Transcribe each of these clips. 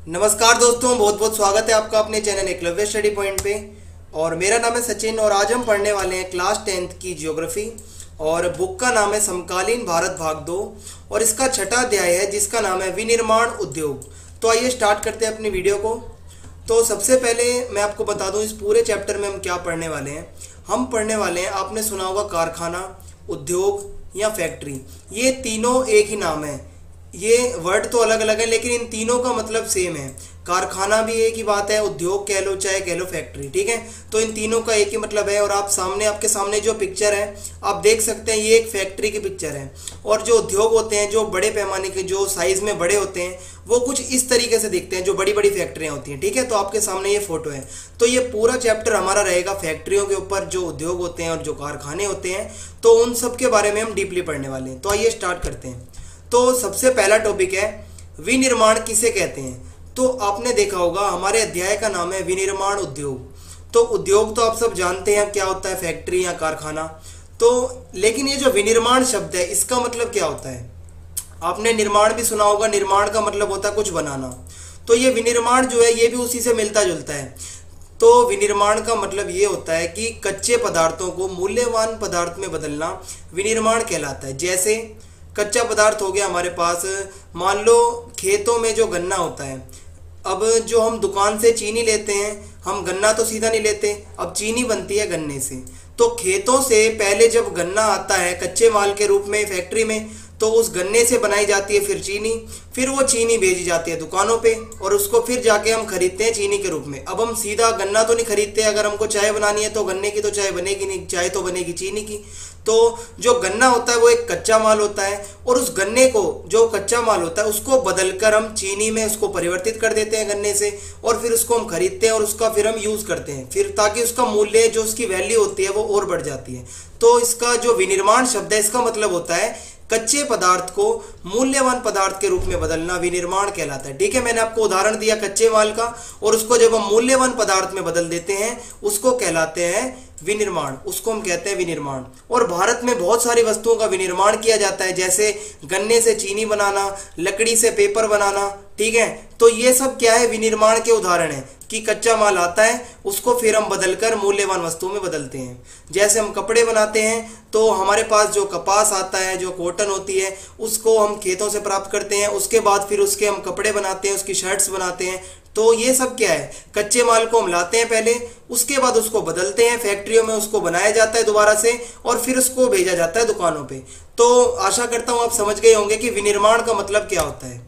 नमस्कार दोस्तों, बहुत बहुत स्वागत है आपका अपने चैनल एकलव्य स्टडी पॉइंट पे। और मेरा नाम है सचिन और आज हम पढ़ने वाले हैं क्लास 10th की ज्योग्राफी। और बुक का नाम है समकालीन भारत भाग 2 और इसका छठा अध्याय है जिसका नाम है विनिर्माण उद्योग। तो आइए स्टार्ट करते हैं अपनी वीडियो को। तो सबसे पहले मैं आपको बता दूं इस पूरे चैप्टर में हम क्या पढ़ने वाले हैं। हम पढ़ने वाले हैं, आपने सुना होगा कारखाना, उद्योग या फैक्ट्री, ये तीनों एक ही नाम है। ये वर्ड तो अलग अलग है लेकिन इन तीनों का मतलब सेम है। कारखाना भी एक ही बात है, उद्योग कह लो चाहे कह लो फैक्ट्री, ठीक है। तो इन तीनों का एक ही मतलब है। और आपके सामने जो पिक्चर है आप देख सकते हैं, ये एक फैक्ट्री की पिक्चर है। और जो उद्योग होते हैं, जो बड़े पैमाने के, जो साइज में बड़े होते हैं, वो कुछ इस तरीके से दिखते हैं, जो बड़ी बड़ी फैक्ट्रियां होती हैं, ठीक है। तो आपके सामने ये फोटो है। तो ये पूरा चैप्टर हमारा रहेगा फैक्ट्रियों के ऊपर, जो उद्योग होते हैं और जो कारखाने होते हैं। तो उन सब के बारे में हम डीपली पढ़ने वाले हैं। तो आइए स्टार्ट करते हैं। तो सबसे पहला टॉपिक है विनिर्माण किसे कहते हैं। तो आपने देखा होगा हमारे अध्याय का नाम है विनिर्माण उद्योग। तो उद्योग तो आप सब जानते हैं क्या होता है, फैक्ट्री या कारखाना। तो लेकिन ये जो विनिर्माण शब्द है इसका मतलब क्या होता है। आपने निर्माण भी सुना होगा, निर्माण का मतलब होता है कुछ बनाना। तो ये विनिर्माण जो है ये भी उसी से मिलता जुलता है। तो विनिर्माण का मतलब ये होता है कि कच्चे पदार्थों को मूल्यवान पदार्थ में बदलना विनिर्माण कहलाता है। जैसे कच्चा पदार्थ हो गया हमारे पास, मान लो खेतों में जो गन्ना होता है। अब जो हम दुकान से चीनी लेते हैं, हम गन्ना तो सीधा नहीं लेते, अब चीनी बनती है गन्ने से। तो खेतों से पहले जब गन्ना आता है कच्चे माल के रूप में फैक्ट्री में, तो उस गन्ने से बनाई जाती है फिर चीनी। फिर वो चीनी भेजी जाती है दुकानों पे और उसको फिर जाके हम खरीदते हैं चीनी के रूप में। अब हम सीधा गन्ना तो नहीं खरीदते, अगर हमको चाय बनानी है तो गन्ने की तो चाय बनेगी नहीं, चाय तो बनेगी चीनी की। तो जो गन्ना होता है वो एक कच्चा माल होता है और उस गन्ने को, जो कच्चा माल होता है उसको बदलकर हम चीनी में उसको परिवर्तित कर देते हैं गन्ने से, और फिर उसको हम खरीदते हैं और उसका फिर हम यूज करते हैं, फिर ताकि उसका मूल्य, जो उसकी वैल्यू होती है वो और बढ़ जाती है। तो इसका जो विनिर्माण शब्द है इसका मतलब होता है कच्चे पदार्थ को मूल्यवान पदार्थ के रूप में बदलना विनिर्माण कहलाता है, ठीक है। मैंने आपको उदाहरण दिया कच्चे माल का, और उसको जब हम मूल्यवान पदार्थ में बदल देते हैं उसको कहलाते हैं विनिर्माण, उसको हम कहते हैं विनिर्माण। और भारत में बहुत सारी वस्तुओं का विनिर्माण किया जाता है, जैसे गन्ने से चीनी बनाना, लकड़ी से पेपर बनाना, ठीक है। तो ये सब क्या है, विनिर्माण के उदाहरण है कि कच्चा माल आता है उसको फिर हम बदलकर मूल्यवान वस्तुओं में बदलते हैं। जैसे हम कपड़े बनाते हैं तो हमारे पास जो कपास आता है, जो कॉटन होती है, उसको हम खेतों से प्राप्त करते हैं। उसके बाद फिर उसके हम कपड़े बनाते हैं, उसकी शर्ट्स बनाते हैं। तो ये सब क्या है, कच्चे माल को हम लाते हैं पहले, उसके बाद उसको बदलते हैं, फैक्ट्रियों में उसको बनाया जाता है दोबारा से, और फिर उसको भेजा जाता है दुकानों पे। तो आशा करता हूं आप समझ गए होंगे कि विनिर्माण का मतलब क्या होता है।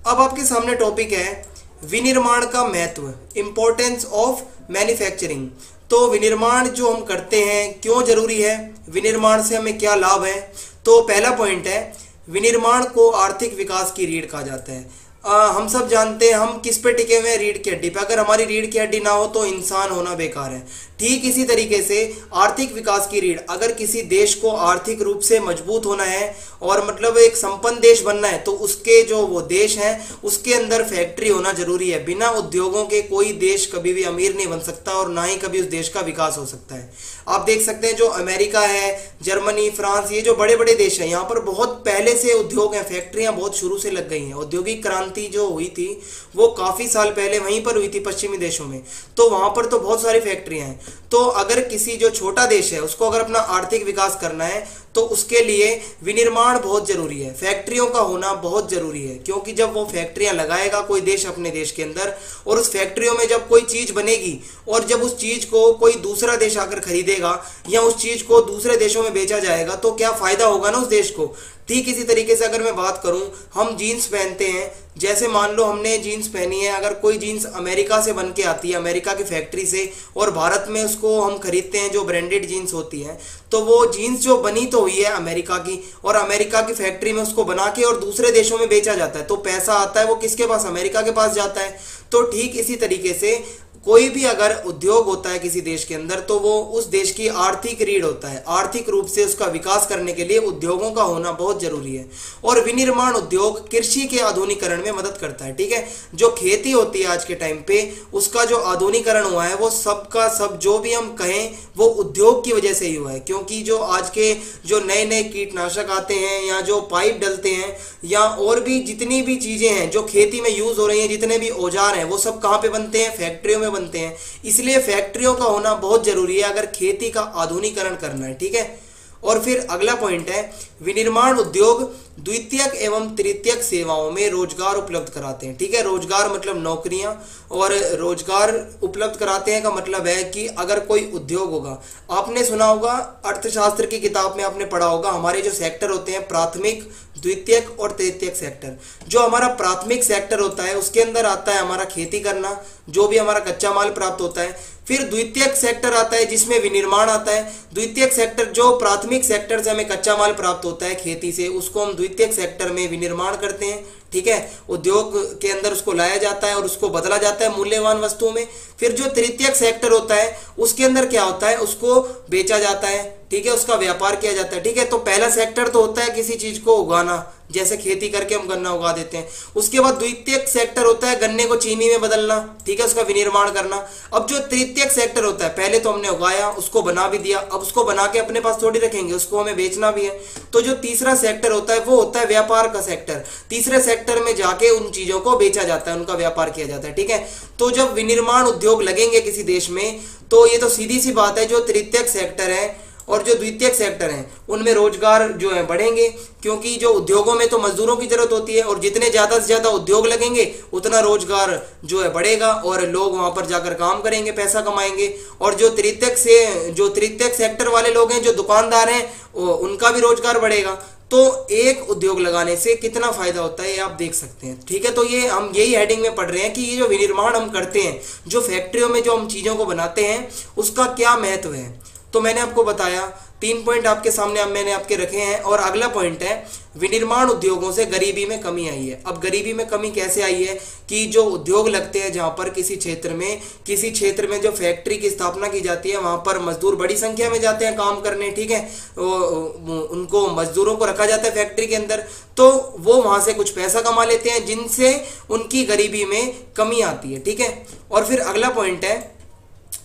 अब आपके सामने टॉपिक है विनिर्माण का महत्व, इंपॉर्टेंस ऑफ मैन्युफैक्चरिंग। तो विनिर्माण जो हम करते हैं क्यों जरूरी है, विनिर्माण से हमें क्या लाभ है। तो पहला पॉइंट है, विनिर्माण को आर्थिक विकास की रीढ़ कहा जाता है। हम सब जानते हैं हम किस पे टिके हुए हैं, रीढ़ की हड्डी पे। अगर हमारी रीढ़ की हड्डी ना हो तो इंसान होना बेकार है। ठीक इसी तरीके से आर्थिक विकास की रीढ़, अगर किसी देश को आर्थिक रूप से मजबूत होना है और मतलब एक संपन्न देश बनना है, तो उसके जो वो देश है उसके अंदर फैक्ट्री होना जरूरी है। बिना उद्योगों के कोई देश कभी भी अमीर नहीं बन सकता और ना ही कभी उस देश का विकास हो सकता है। आप देख सकते हैं जो अमेरिका है, जर्मनी, फ्रांस, ये जो बड़े बड़े देश हैं, यहाँ पर बहुत पहले से उद्योग हैं, फैक्ट्रियां बहुत शुरू से लग गई हैं। औद्योगिक क्रांति जो हुई थी वो काफी साल पहले वहीं पर हुई थी पश्चिमी देशों में। तो वहां पर तो बहुत सारी फैक्ट्रियां हैं। तो अगर किसी जो छोटा देश है उसको अगर अपना आर्थिक विकास करना है तो उसके लिए विनिर्माण बहुत जरूरी है, फैक्ट्रियों का होना बहुत जरूरी है। क्योंकि जब वो फैक्ट्रियां लगाएगा कोई देश अपने देश के अंदर, और उस फैक्ट्रियों में जब कोई चीज बनेगी और जब उस चीज को कोई दूसरा देश आकर खरीदेगा या उस चीज को दूसरे देशों में बेचा जाएगा तो क्या फायदा होगा ना उस देश को। ठीक इसी तरीके से अगर मैं बात करूं, हम जीन्स पहनते हैं, जैसे मान लो हमने जीन्स पहनी है, अगर कोई जीन्स अमेरिका से बन के आती है, अमेरिका की फैक्ट्री से, और भारत में उसको हम खरीदते हैं जो ब्रांडेड जीन्स होती है, तो वो जीन्स जो बनी तो हुई है अमेरिका की, और अमेरिका की फैक्ट्री में उसको बना के और दूसरे देशों में बेचा जाता है, तो पैसा आता है वो किसके पास, अमेरिका के पास जाता है। तो ठीक इसी तरीके से कोई भी अगर उद्योग होता है किसी देश के अंदर तो वो उस देश की आर्थिक रीढ़ होता है। आर्थिक रूप से उसका विकास करने के लिए उद्योगों का होना बहुत जरूरी है। और विनिर्माण उद्योग कृषि के आधुनिकीकरण में मदद करता है। ठीक है, जो खेती होती है आज के टाइम पे उसका जो आधुनिकीकरण हुआ है वो सबका सब जो भी हम कहें वो उद्योग की वजह से ही हुआ है। क्योंकि जो आज के जो नए नए कीटनाशक आते हैं या जो पाइप डलते हैं या और भी जितनी भी चीजें हैं जो खेती में यूज हो रही हैं, जितने भी औजार हैं वो सब कहाँ पे बनते हैं? फैक्ट्रियों में बनते हैं। इसलिए फैक्ट्रियों का होना बहुत जरूरी है अगर खेती का आधुनिकीकरण करना है। ठीक है, और फिर अगला पॉइंट है विनिर्माण उद्योग द्वितीयक एवं तृतीयक सेवाओं में रोजगार उपलब्ध कराते हैं। ठीक है, रोजगार मतलब नौकरियां, और रोजगार उपलब्ध कराते हैं का मतलब है कि अगर कोई उद्योग होगा, आपने सुना होगा अर्थशास्त्र की किताब में आपने पढ़ा होगा हमारे जो सेक्टर होते हैं प्राथमिक, द्वितीयक और तृतीयक सेक्टर। जो हमारा प्राथमिक सेक्टर होता है उसके अंदर आता है हमारा खेती करना, जो भी हमारा कच्चा माल प्राप्त होता है। फिर द्वितीयक सेक्टर आता है जिसमें विनिर्माण आता है। द्वितीयक सेक्टर जो प्राथमिक सेक्टर से हमें कच्चा माल प्राप्त होता है खेती से, उसको हम द्वितीयक सेक्टर में विनिर्माण करते हैं। ठीक है, उद्योग के अंदर उसको लाया जाता है और उसको बदला जाता है मूल्यवान वस्तुओं में। फिर जो तृतीयक सेक्टर होता है उसके अंदर क्या होता है? उसको बेचा जाता है। ठीक है, उसका व्यापार किया जाता है। ठीक है, तो पहला सेक्टर तो होता है किसी चीज को उगाना, जैसे खेती करके हम गन्ना उगा देते हैं। उसके बाद द्वितीयक सेक्टर होता है गन्ने को चीनी में बदलना, ठीक है, उसका विनिर्माण करना। अब जो तृतीयक सेक्टर होता है, पहले तो हमने उगाया, उसको बना भी दिया, अब उसको बना के अपने पास थोड़ी रखेंगे, उसको हमें बेचना भी है। तो जो तीसरा सेक्टर होता है वो होता है व्यापार का सेक्टर। तीसरे सेक्टर में जाके उन चीजों को बेचा जाता है, उनका व्यापार किया जाता है। ठीक है, तो जब विनिर्माण उद्योग लगेंगे किसी देश में तो ये तो सीधी सी बात है जो तृतीयक सेक्टर है और जो द्वितीयक सेक्टर हैं उनमें रोजगार जो है बढ़ेंगे। क्योंकि जो उद्योगों में तो मजदूरों की जरूरत होती है और जितने ज्यादा से ज्यादा उद्योग लगेंगे उतना रोजगार जो है बढ़ेगा और लोग वहां पर जाकर काम करेंगे, पैसा कमाएंगे। और जो तृतीयक सेक्टर वाले लोग हैं, जो दुकानदार हैं, उनका भी रोजगार बढ़ेगा। तो एक उद्योग लगाने से कितना फायदा होता है ये आप देख सकते हैं। ठीक है, तो ये हम यही हेडिंग में पढ़ रहे हैं कि ये जो विनिर्माण हम करते हैं, जो फैक्ट्रियों में जो हम चीजों को बनाते हैं, उसका क्या महत्व है। तो मैंने आपको बताया 3 पॉइंट आपके सामने अब मैंने आपके रखे हैं। और अगला पॉइंट है विनिर्माण उद्योगों से गरीबी में कमी आई है। अब गरीबी में कमी कैसे आई है कि जो उद्योग लगते हैं जहां पर किसी क्षेत्र में जो फैक्ट्री की स्थापना की जाती है वहां पर मजदूर बड़ी संख्या में जाते हैं काम करने। ठीक है, उनको मजदूरों को रखा जाता है फैक्ट्री के अंदर, तो वो वहां से कुछ पैसा कमा लेते हैं जिनसे उनकी गरीबी में कमी आती है। ठीक है, और फिर अगला पॉइंट है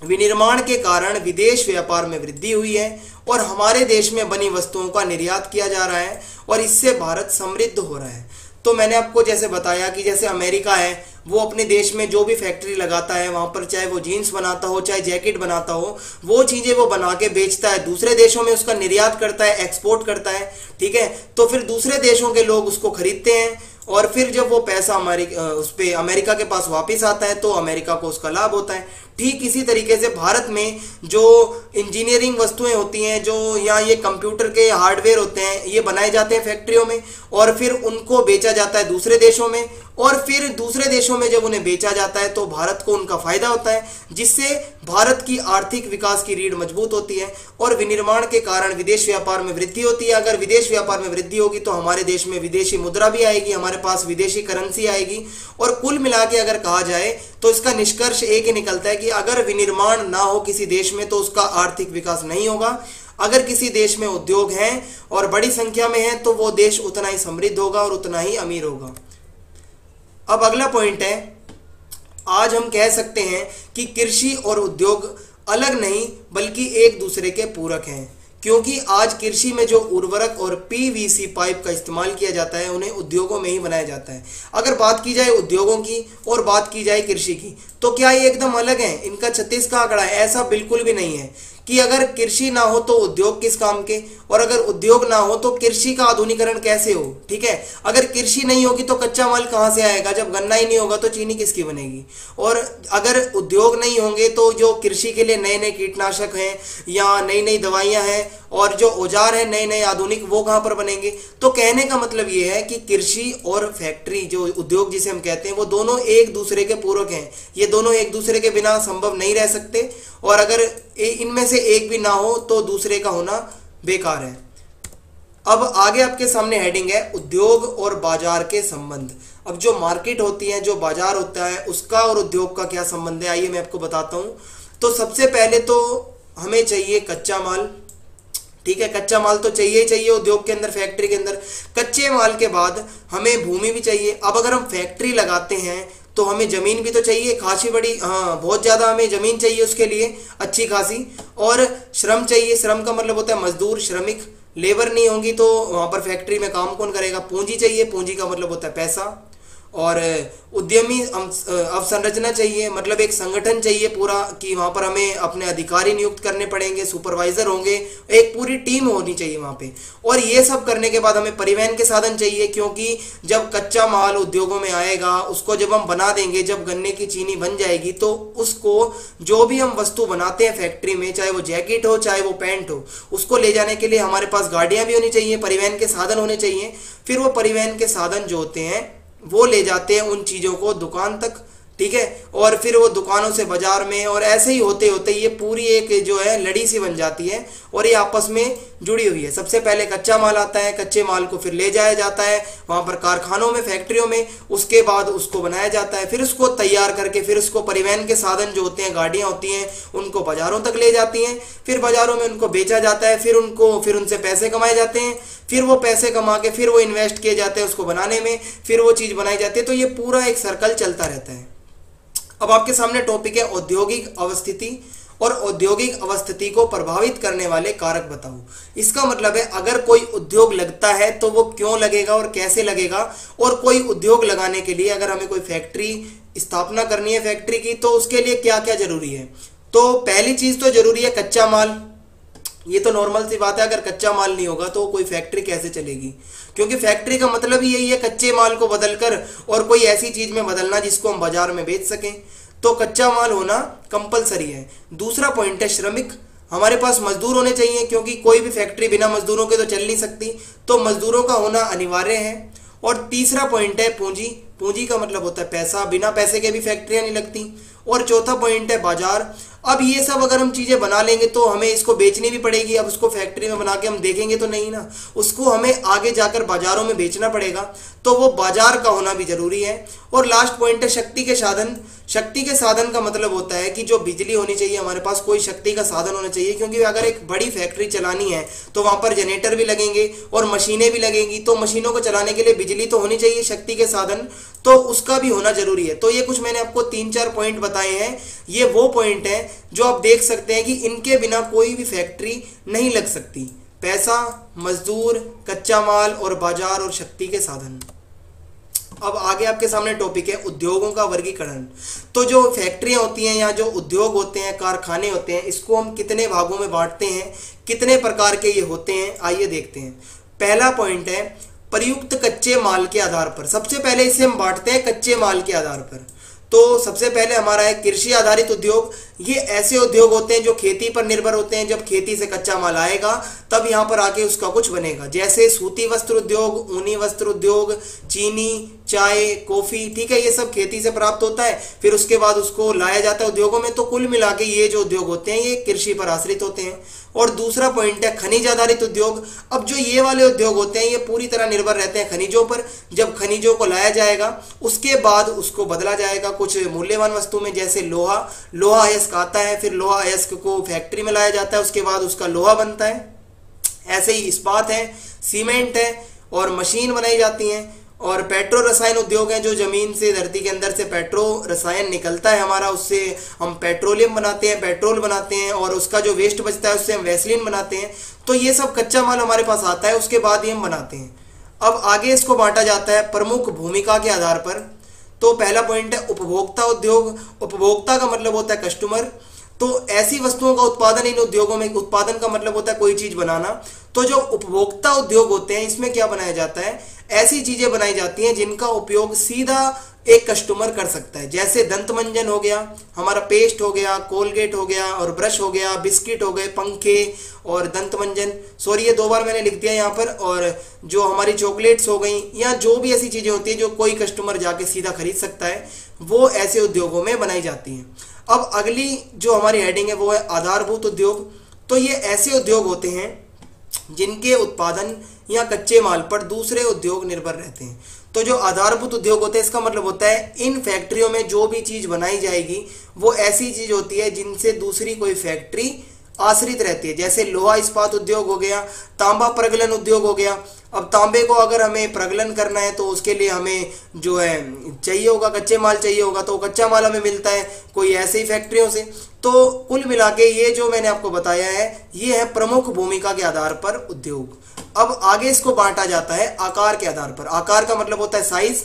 विनिर्माण के कारण विदेश व्यापार में वृद्धि हुई है और हमारे देश में बनी वस्तुओं का निर्यात किया जा रहा है और इससे भारत समृद्ध हो रहा है। तो मैंने आपको जैसे बताया कि जैसे अमेरिका है वो अपने देश में जो भी फैक्ट्री लगाता है वहां पर, चाहे वो जीन्स बनाता हो चाहे जैकेट बनाता हो, वो चीजें वो बना के बेचता है, दूसरे देशों में उसका निर्यात करता है, एक्सपोर्ट करता है। ठीक है, तो फिर दूसरे देशों के लोग उसको खरीदते हैं और फिर जब वो पैसा अमेरिका के पास वापस आता है तो अमेरिका को उसका लाभ होता है। ठीक इसी तरीके से भारत में जो इंजीनियरिंग वस्तुएं होती हैं, जो या ये कंप्यूटर के हार्डवेयर होते हैं, ये बनाए जाते हैं फैक्ट्रियों में और फिर उनको बेचा जाता है दूसरे देशों में। और फिर दूसरे देशों में जब उन्हें बेचा जाता है तो भारत को उनका फायदा होता है, जिससे भारत की आर्थिक विकास की रीढ़ मजबूत होती है और विनिर्माण के कारण विदेश व्यापार में वृद्धि होती है। अगर विदेश व्यापार में वृद्धि होगी तो हमारे देश में विदेशी मुद्रा भी आएगी, हमारे पास विदेशी करेंसी आएगी। और कुल मिला के अगर कहा जाए तो इसका निष्कर्ष एक ही निकलता है कि अगर विनिर्माण ना हो किसी देश में तो उसका आर्थिक विकास नहीं होगा। अगर किसी देश में उद्योग हैं और बड़ी संख्या में हैं तो वो देश उतना ही समृद्ध होगा और उतना ही अमीर होगा। अब अगला पॉइंट है, आज हम कह सकते हैं कि कृषि और उद्योग अलग नहीं बल्कि एक दूसरे के पूरक हैं, क्योंकि आज कृषि में जो उर्वरक और पीवीसी पाइप का इस्तेमाल किया जाता है उन्हें उद्योगों में ही बनाया जाता है। अगर बात की जाए उद्योगों की और बात की जाए कृषि की तो क्या ये एकदम अलग है? इनका 36 का आंकड़ा है? ऐसा बिल्कुल भी नहीं है कि अगर कृषि ना हो तो उद्योग किस काम के, और अगर उद्योग ना हो तो कृषि का आधुनिकीकरण कैसे हो। ठीक है, अगर कृषि नहीं होगी तो कच्चा माल कहाँ से आएगा? जब गन्ना ही नहीं होगा तो चीनी किसकी बनेगी? और अगर उद्योग नहीं होंगे तो जो कृषि के लिए नए नए कीटनाशक हैं या नई नई दवाइयां हैं और जो औजार हैं नए नए आधुनिक, वो कहाँ पर बनेंगे? तो कहने का मतलब ये है कि कृषि और फैक्ट्री जो उद्योग जिसे हम कहते हैं वो दोनों एक दूसरे के पूरक हैं। ये दोनों एक दूसरे के बिना संभव नहीं रह सकते और अगर इनमें से एक भी ना हो तो दूसरे का होना बेकार है। अब आगे आपके सामने हेडिंग है उद्योग और बाजार के संबंध। अब जो मार्केट होती है, जो बाजार होता है, उसका और उद्योग का क्या संबंध है, आइए मैं आपको बताता हूँ। तो सबसे पहले तो हमें चाहिए कच्चा माल। ठीक है, कच्चा माल तो चाहिए ही चाहिए उद्योग के अंदर, फैक्ट्री के अंदर। कच्चे माल के बाद हमें भूमि भी चाहिए। अब अगर हम फैक्ट्री लगाते हैं तो हमें जमीन भी तो चाहिए खासी बड़ी, हाँ बहुत ज़्यादा हमें जमीन चाहिए उसके लिए, अच्छी खासी। और श्रम चाहिए। श्रम का मतलब होता है मजदूर, श्रमिक। लेबर नहीं होंगी तो वहाँ पर फैक्ट्री में काम कौन करेगा। पूंजी चाहिए। पूंजी का मतलब होता है पैसा। और उद्यमी अवसंरचना चाहिए, मतलब एक संगठन चाहिए पूरा, कि वहाँ पर हमें अपने अधिकारी नियुक्त करने पड़ेंगे, सुपरवाइजर होंगे, एक पूरी टीम होनी चाहिए वहाँ पे। और ये सब करने के बाद हमें परिवहन के साधन चाहिए, क्योंकि जब कच्चा माल उद्योगों में आएगा, उसको जब हम बना देंगे, जब गन्ने की चीनी बन जाएगी, तो उसको जो भी हम वस्तु बनाते हैं फैक्ट्री में, चाहे वो जैकेट हो चाहे वो पैंट हो, उसको ले जाने के लिए हमारे पास गाड़ियाँ भी होनी चाहिए, परिवहन के साधन होने चाहिए। फिर वो परिवहन के साधन जो होते हैं वो ले जाते हैं उन चीज़ों को दुकान तक। ठीक है, और फिर वो दुकानों से बाजार में, और ऐसे ही होते होते ये पूरी एक जो है लड़ी सी बन जाती है और ये आपस में जुड़ी हुई है। सबसे पहले कच्चा माल आता है, कच्चे माल को फिर ले जाया जाता है वहाँ पर कारखानों में, फैक्ट्रियों में, उसके बाद उसको बनाया जाता है, फिर उसको तैयार करके फिर उसको परिवहन के साधन जो होते हैं, गाड़ियाँ होती हैं, उनको बाजारों तक ले जाती हैं, फिर बाजारों में उनको बेचा जाता है, फिर उनसे पैसे कमाए जाते हैं, फिर वो पैसे कमा के फिर वो इन्वेस्ट किए जाते हैं उसको बनाने में, फिर वो चीज़ बनाई जाती है। तो ये पूरा एक सर्कल चलता रहता है। अब आपके सामने टॉपिक है औद्योगिक अवस्थिति और औद्योगिक अवस्थिति को प्रभावित करने वाले कारक बताओ। इसका मतलब है अगर कोई उद्योग लगता है तो वो क्यों लगेगा और कैसे लगेगा, और कोई उद्योग लगाने के लिए अगर हमें कोई फैक्ट्री स्थापना करनी है फैक्ट्री की, तो उसके लिए क्या क्या जरूरी है। तो पहली चीज तो जरूरी है कच्चा माल। ये तो नॉर्मल सी बात है, अगर कच्चा माल नहीं होगा तो कोई फैक्ट्री कैसे चलेगी, क्योंकि फैक्ट्री का मतलब ही यही है कच्चे माल को बदलकर और कोई ऐसी चीज में बदलना जिसको हम बाजार में बेच सकें। तो कच्चा माल होना कंपलसरी है। दूसरा पॉइंट है श्रमिक। हमारे पास मजदूर होने चाहिए, क्योंकि कोई भी फैक्ट्री बिना मजदूरों के तो चल नहीं सकती, तो मजदूरों का होना अनिवार्य है। और तीसरा पॉइंट है पूंजी। पूंजी का मतलब होता है पैसा, बिना पैसे के भी फैक्ट्रियां नहीं लगती। और चौथा पॉइंट है बाजार। अब ये सब अगर हम चीज़ें बना लेंगे तो हमें इसको बेचनी भी पड़ेगी। अब उसको फैक्ट्री में बना के हम देखेंगे तो नहीं ना, उसको हमें आगे जाकर बाजारों में बेचना पड़ेगा, तो वो बाजार का होना भी जरूरी है। और लास्ट पॉइंट है शक्ति के साधन। शक्ति के साधन का मतलब होता है कि जो बिजली होनी चाहिए, हमारे पास कोई शक्ति का साधन होना चाहिए, क्योंकि अगर एक बड़ी फैक्ट्री चलानी है तो वहाँ पर जनरेटर भी लगेंगे और मशीनें भी लगेंगी, तो मशीनों को चलाने के लिए बिजली तो होनी चाहिए, शक्ति के साधन, तो उसका भी होना जरूरी है। तो ये कुछ मैंने आपको 3-4 पॉइंट बताए हैं। ये वो पॉइंट हैं जो आप देख सकते हैं कि इनके बिना कोई भी फैक्ट्री नहीं लग सकती। पैसा, मजदूर, कच्चा माल और बाजार और शक्ति के साधन। अब आगे आपके सामने टॉपिक है उद्योगों का वर्गीकरण। तो जो फैक्ट्रियां होती हैं या जो उद्योग होते हैं, कारखाने होते हैं, इसको हम कितने भागों में बांटते हैं, कितने प्रकार के ये होते हैं, आइए देखते हैं। पहला पॉइंट है प्रयुक्त कच्चे माल के आधार पर। सबसे पहले इसे हम बांटते हैं कच्चे माल के आधार पर। तो सबसे पहले हमारा है कृषि आधारित उद्योग। ये ऐसे उद्योग होते हैं जो खेती पर निर्भर होते हैं। जब खेती से कच्चा माल आएगा तब यहाँ पर आके उसका कुछ बनेगा, जैसे सूती वस्त्र उद्योग, ऊनी वस्त्र उद्योग, चीनी, चाय, कॉफी। ठीक है, ये सब खेती से प्राप्त होता है, फिर उसके बाद उसको लाया जाता है उद्योगों में। तो कुल मिला के ये जो उद्योग होते हैं ये कृषि पर आश्रित होते हैं। और दूसरा पॉइंट है खनिज आधारित उद्योग। अब जो ये वाले उद्योग होते हैं ये पूरी तरह निर्भर रहते हैं खनिजों पर। जब खनिजों को लाया जाएगा उसके बाद उसको बदला जाएगा कुछ मूल्यवान वस्तु में, जैसे लोहा अयस्क आता है, फिर लोहा अयस्क को फैक्ट्री में लाया जाता है, उसके बाद उसका लोहा बनता है। ऐसे ही इस्पात है, सीमेंट है और मशीन बनाई जाती हैं। और पेट्रो रसायन उद्योग है, जो जमीन से, धरती के अंदर से पेट्रो रसायन निकलता है हमारा, उससे हम पेट्रोलियम बनाते हैं, पेट्रोल बनाते हैं, और उसका जो वेस्ट बचता है उससे हम वैसलीन बनाते हैं। तो ये सब कच्चा माल हमारे पास आता है, उसके बाद ही हम बनाते हैं। अब आगे इसको बांटा जाता है प्रमुख भूमिका के आधार पर। तो पहला पॉइंट है उपभोक्ता उद्योग। उपभोक्ता का मतलब होता है कस्टमर। तो ऐसी वस्तुओं का उत्पादन इन उद्योगों में, उत्पादन का मतलब होता है कोई चीज बनाना। तो जो उपभोक्ता उद्योग होते हैं इसमें क्या बनाया जाता है, ऐसी चीजें बनाई जाती हैं जिनका उपयोग सीधा एक कस्टमर कर सकता है, जैसे दंत मंजन हो गया, हमारा पेस्ट हो गया, कोलगेट हो गया और ब्रश हो गया, बिस्किट हो गए, पंखे और दंत मंजन, सॉरी ये 2 बार मैंने लिख दिया यहाँ पर। और जो हमारी चॉकलेट्स हो गई, या जो भी ऐसी चीजें होती है जो कोई कस्टमर जाके सीधा खरीद सकता है, वो ऐसे उद्योगों में बनाई जाती हैं। अब अगली जो हमारी हेडिंग है वो है आधारभूत उद्योग। तो ये ऐसे उद्योग होते हैं जिनके उत्पादन या कच्चे माल पर दूसरे उद्योग निर्भर रहते हैं। तो जो आधारभूत उद्योग होते हैं, इसका मतलब होता है इन फैक्ट्रियों में जो भी चीज बनाई जाएगी वो ऐसी चीज होती है जिनसे दूसरी कोई फैक्ट्री आश्रित रहती है। जैसे लोहा इस्पात उद्योग हो गया, तांबा प्रगलन उद्योग हो गया। अब तांबे को अगर हमें प्रगलन करना है तो उसके लिए हमें जो है चाहिए होगा, कच्चे माल चाहिए होगा, तो कच्चा माल हमें मिलता है कोई ऐसे ही फैक्ट्रियों से। तो कुल मिला के ये जो मैंने आपको बताया है ये है प्रमुख भूमिका के आधार पर उद्योग। अब आगे इसको बांटा जाता है आकार के आधार पर। आकार का मतलब होता है साइज,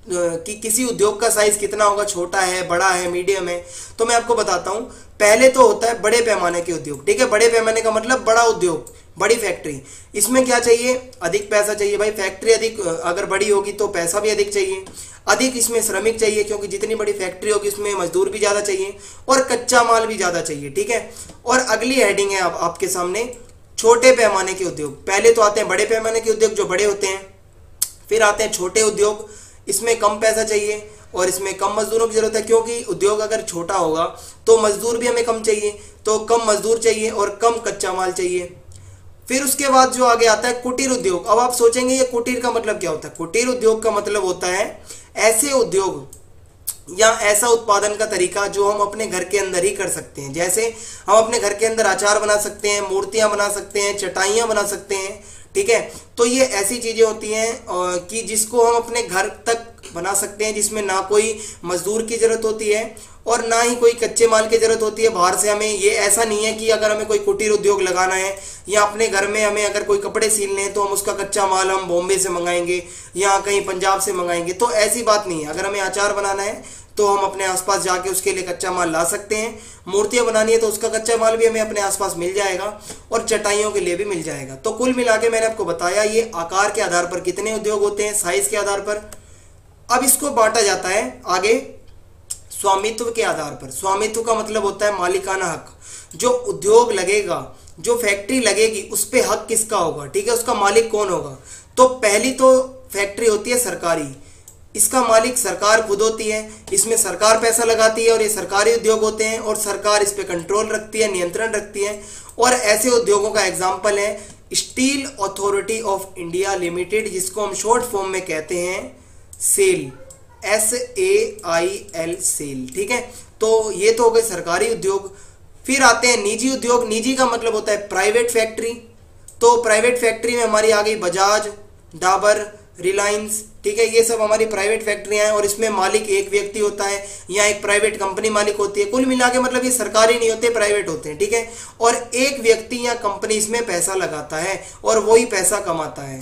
कि किसी उद्योग का साइज कितना होगा, छोटा है, बड़ा है, मीडियम है। तो मैं आपको बताता हूं। पहले तो होता है बड़े पैमाने के उद्योग, ठीक है। बड़े पैमाने का मतलब बड़ा उद्योग, बड़ी फैक्ट्री। इसमें क्या चाहिए, अधिक पैसा चाहिए भाई। फैक्ट्री अधिक अगर बड़ी होगी तो पैसा भी अधिक चाहिए, अधिक इसमें श्रमिक चाहिए, क्योंकि जितनी बड़ी फैक्ट्री होगी उसमें मजदूर भी ज्यादा चाहिए और कच्चा माल भी ज्यादा चाहिए, ठीक है। और अगली हेडिंग है आपके सामने छोटे पैमाने के उद्योग। पहले तो आते हैं बड़े पैमाने के उद्योग जो बड़े होते हैं, फिर आते हैं छोटे उद्योग, इसमें कम पैसा चाहिए और इसमें कम मजदूरों की जरूरत है, क्योंकि उद्योग अगर छोटा होगा तो मजदूर भी हमें कम चाहिए, तो कम मजदूर चाहिए और कम कच्चा माल चाहिए। फिर उसके बाद जो आगे आता है कुटीर उद्योग। अब आप सोचेंगे ये कुटीर का मतलब क्या होता है। कुटीर उद्योग का मतलब होता है ऐसे उद्योग या ऐसा उत्पादन का तरीका जो हम अपने घर के अंदर ही कर सकते हैं। जैसे हम अपने घर के अंदर अचार बना सकते हैं, मूर्तियां बना सकते हैं, चटाइयां बना सकते हैं, ठीक है। तो ये ऐसी चीजें होती हैं कि जिसको हम अपने घर तक बना सकते हैं, जिसमें ना कोई मजदूर की जरूरत होती है और ना ही कोई कच्चे माल की जरूरत होती है बाहर से हमें। ये ऐसा नहीं है कि अगर हमें कोई कुटीर उद्योग लगाना है या अपने घर में हमें अगर कोई कपड़े सीलने हैं तो हम उसका कच्चा माल हम बॉम्बे से मंगाएंगे या कहीं पंजाब से मंगाएंगे, तो ऐसी बात नहीं है। अगर हमें अचार बनाना है तो हम अपने आसपास जाके उसके लिए कच्चा माल ला सकते हैं। मूर्तियां बनानी है तो उसका कच्चा माल भी हमें अपने आसपास मिल जाएगा और चटाइयों के लिए भी मिल जाएगा। तो कुल मिला के मैंने आपको बताया ये आकार के आधार पर कितने उद्योग होते हैं, साइज के आधार पर। अब इसको बांटा जाता है आगे स्वामित्व के आधार पर। स्वामित्व का मतलब होता है मालिकाना हक। जो उद्योग लगेगा, जो फैक्ट्री लगेगी, उस पर हक किसका होगा, ठीक है, उसका मालिक कौन होगा। तो पहली तो फैक्ट्री होती है सरकारी, इसका मालिक सरकार खुद होती है, इसमें सरकार पैसा लगाती है और ये सरकारी उद्योग होते हैं और सरकार इस पे कंट्रोल रखती है, नियंत्रण रखती है। और ऐसे उद्योगों का एग्जांपल है steel authority of India limited, जिसको हम शॉर्ट फॉर्म में कहते हैं सेल, SAIL, सेल, ठीक है। तो ये तो हो गए सरकारी उद्योग। फिर आते हैं निजी उद्योग। निजी का मतलब होता है प्राइवेट फैक्ट्री। तो प्राइवेट फैक्ट्री में हमारी आ गई बजाज, डाबर, रिलायंस, ठीक है। ये सब हमारी प्राइवेट फैक्ट्रियां हैं और इसमें मालिक एक व्यक्ति होता है या एक प्राइवेट कंपनी मालिक होती है। कुल मिला के मतलब ये सरकारी नहीं होते, प्राइवेट होते हैं, ठीक है। और एक व्यक्ति या कंपनी इसमें पैसा लगाता है और वही पैसा कमाता है।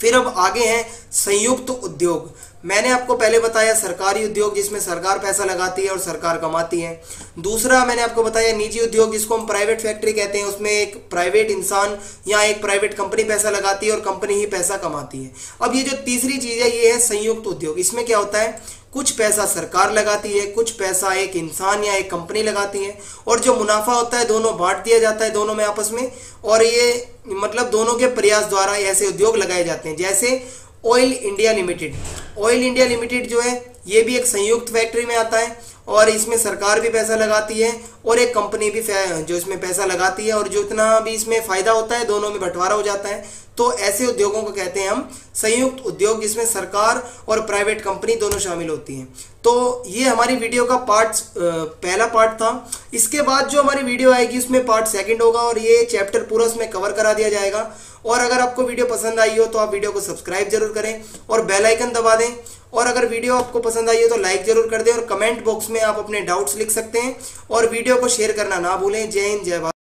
फिर अब आगे हैं संयुक्त उद्योग। मैंने आपको पहले बताया सरकारी उद्योग जिसमें सरकार पैसा लगाती है और सरकार कमाती है। दूसरा मैंने आपको बताया निजी उद्योग जिसको हम प्राइवेट फैक्ट्री कहते हैं, उसमें एक प्राइवेट इंसान या एक प्राइवेट कंपनी पैसा लगाती है और कंपनी ही पैसा कमाती है। अब ये जो तीसरी चीज है ये है संयुक्त उद्योग। इसमें क्या होता है, कुछ पैसा सरकार लगाती है, कुछ पैसा एक इंसान या एक कंपनी लगाती है और जो मुनाफा होता है दोनों बांट दिया जाता है दोनों में आपस में। और ये मतलब दोनों के प्रयास द्वारा ऐसे उद्योग लगाए जाते हैं। जैसे oil India limited. Oil India limited जो है ये भी एक संयुक्त फैक्ट्री में आता है और इसमें सरकार भी पैसा लगाती है और एक कंपनी भी जो इसमें पैसा लगाती है और जो इतना भी इसमें फायदा होता है दोनों में बंटवारा हो जाता है। तो ऐसे उद्योगों को कहते हैं हम संयुक्त उद्योग, जिसमें सरकार और प्राइवेट कंपनी दोनों शामिल होती हैं। तो ये हमारी वीडियो का पहला पार्ट था। इसके बाद जो हमारी वीडियो आएगी उसमें पार्ट सेकंड होगा और ये चैप्टर पूरा उसमें कवर करा दिया जाएगा। और अगर आपको वीडियो पसंद आई हो तो आप वीडियो को सब्सक्राइब जरूर करें और बेल आइकन दबा दें। और अगर वीडियो आपको पसंद आई हो तो लाइक जरूर कर दें और कमेंट बॉक्स में आप अपने डाउट्स लिख सकते हैं और वीडियो को शेयर करना ना भूलें। जय हिंद, जय भारत।